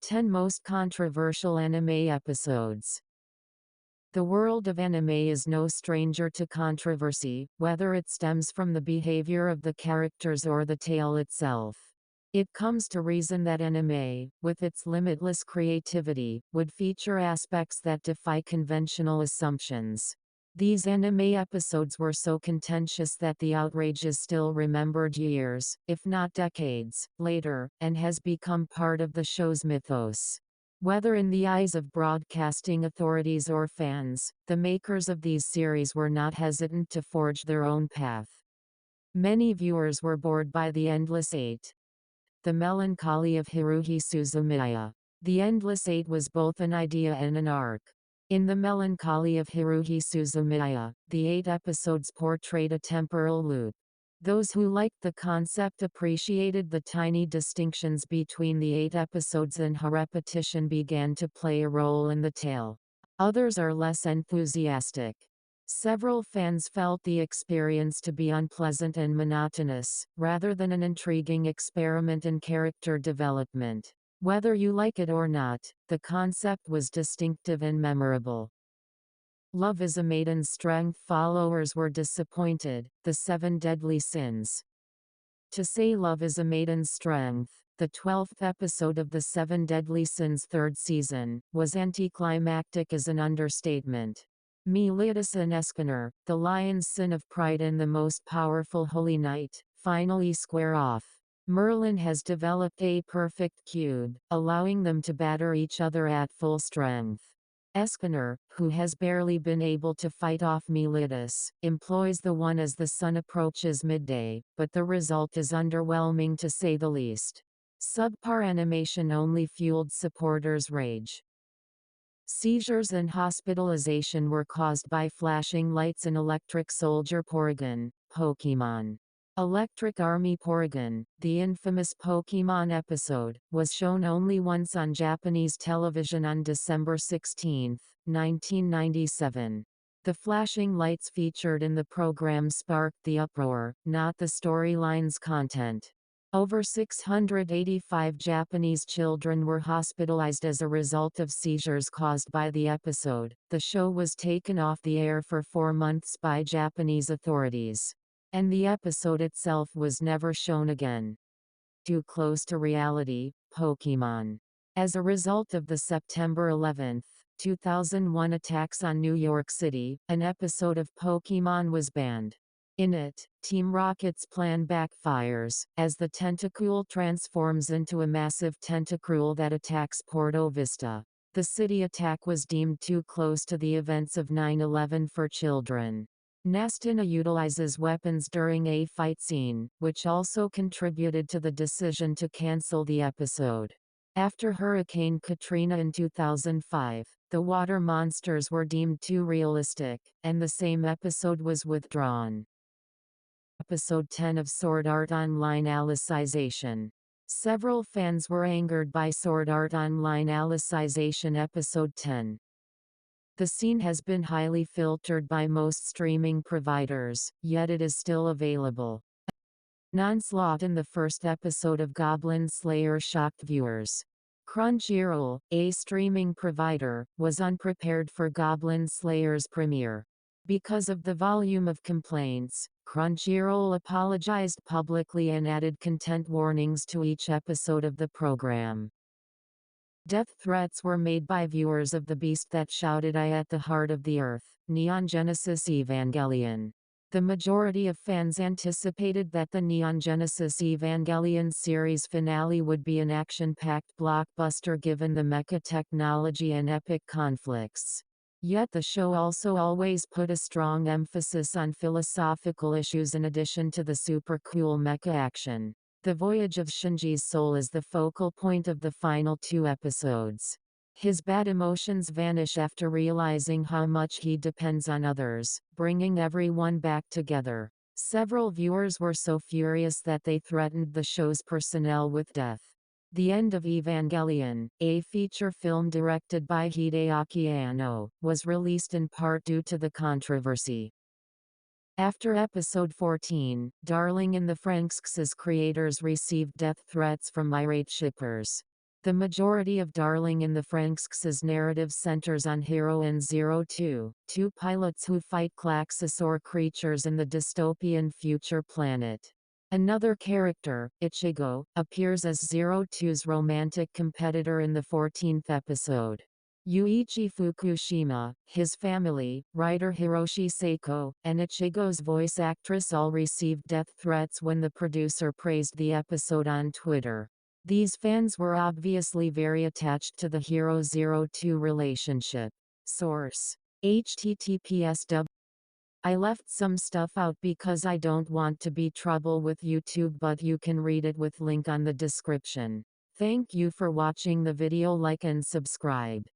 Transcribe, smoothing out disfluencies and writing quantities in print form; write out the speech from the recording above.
10 Most Controversial Anime Episodes. The world of anime is no stranger to controversy, whether it stems from the behavior of the characters or the tale itself. It comes to reason that anime, with its limitless creativity, would feature aspects that defy conventional assumptions. These anime episodes were so contentious that the outrage is still remembered years, if not decades, later, and has become part of the show's mythos. Whether in the eyes of broadcasting authorities or fans, the makers of these series were not hesitant to forge their own path. Many viewers were bored by The Endless Eight. The Melancholy of Haruhi Suzumiya. The Endless Eight was both an idea and an arc. In The Melancholy of Haruhi Suzumiya, the 8 episodes portrayed a temporal loop. Those who liked the concept appreciated the tiny distinctions between the 8 episodes and how repetition began to play a role in the tale. Others are less enthusiastic. Several fans felt the experience to be unpleasant and monotonous, rather than an intriguing experiment in character development. Whether you like it or not, the concept was distinctive and memorable. Love is a Maiden's Strength followers were disappointed. The 7 Deadly Sins. To say Love is a Maiden's Strength, the 12th episode of the 7 Deadly Sins' 3rd season, was anticlimactic as an understatement. Meletus and Escanor, the lion's sin of pride and the most powerful holy knight, finally square off. Merlin has developed a perfect cube, allowing them to batter each other at full strength. Escanor, who has barely been able to fight off Meletus, employs the one as the sun approaches midday, but the result is underwhelming to say the least. Subpar animation only fueled supporters' rage. Seizures and hospitalization were caused by flashing lights in Electric Soldier Porygon, Pokémon. Electric Army Porygon, the infamous Pokémon episode, was shown only once on Japanese television on December 16, 1997. The flashing lights featured in the program sparked the uproar, not the storyline's content. Over 685 Japanese children were hospitalized as a result of seizures caused by the episode. The show was taken off the air for 4 months by Japanese authorities. And the episode itself was never shown again. Too close to reality, Pokémon. As a result of the September 11, 2001 attacks on New York City, an episode of Pokémon was banned. In it, Team Rocket's plan backfires, as the Tentacool transforms into a massive Tentacruel that attacks Porto Vista. The city attack was deemed too close to the events of 9/11 for children. Nastina utilizes weapons during a fight scene, which also contributed to the decision to cancel the episode. After Hurricane Katrina in 2005, the water monsters were deemed too realistic, and the same episode was withdrawn. Episode 10 of Sword Art Online Alicization. Several fans were angered by Sword Art Online Alicization Episode 10. The scene has been highly filtered by most streaming providers, yet it is still available. Non-slot in the first episode of Goblin Slayer shocked viewers. Crunchyroll, a streaming provider, was unprepared for Goblin Slayer's premiere. Because of the volume of complaints, Crunchyroll apologized publicly and added content warnings to each episode of the program. Death threats were made by viewers of The Beast That Shouted I at the Heart of the Earth, Neon Genesis Evangelion. The majority of fans anticipated that the Neon Genesis Evangelion series finale would be an action-packed blockbuster given the mecha technology and epic conflicts. Yet the show also always put a strong emphasis on philosophical issues in addition to the super cool mecha action. The voyage of Shinji's soul is the focal point of the final 2 episodes. His bad emotions vanish after realizing how much he depends on others, bringing everyone back together. Several viewers were so furious that they threatened the show's personnel with death. The End of Evangelion, a feature film directed by Hideaki Anno, was released in part due to the controversy. After episode 14, Darling in the Franxx's creators received death threats from irate shippers. The majority of Darling in the Franxx's narrative centers on Heroine 02, two pilots who fight Klaxosaur creatures in the dystopian future planet. Another character, Ichigo, appears as Zero Two's romantic competitor in the 14th episode. Yuichi Fukushima, his family, writer Hiroshi Seiko, and Ichigo's voice actress all received death threats when the producer praised the episode on Twitter. These fans were obviously very attached to the Hero Zero Two relationship. Source: https:// I left some stuff out because I don't want to be trouble with YouTube, but you can read it with link on the description. Thank you for watching the video. Like and subscribe.